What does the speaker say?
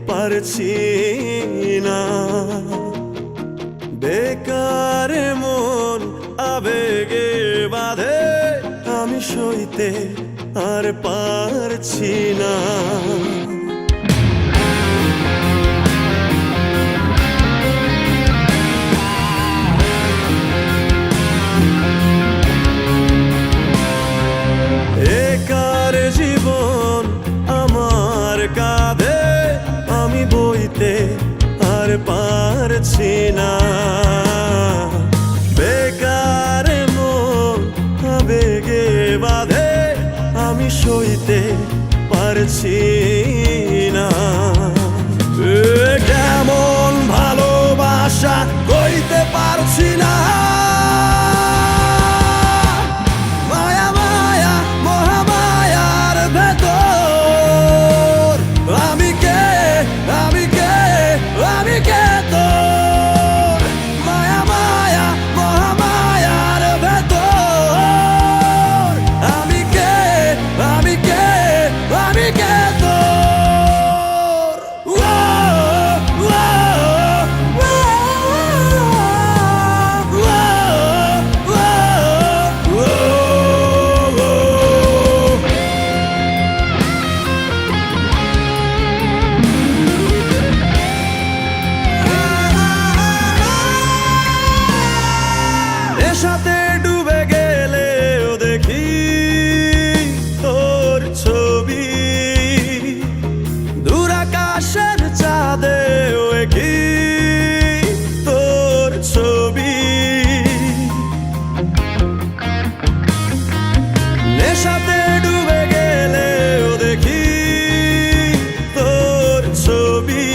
পারছি না। বেকার মন আবেগে বাঁধে, আমি সইতে আর পারছি না। একার জীবন আমার কাঁধে, আমি বইতে আর পারছি না। বেকার মন আবেগে বাঁধে, আমি সইতে পারছি না। কেমন ভালোবাসা কইতে পারছি না। সাথে ডুবে গেলেও দেখি তোর ছবি, দূর আকাশের চাঁদেও কি তোর ছবি। নেশাতে ডুবে গেলেও দেখি তোর ছবি,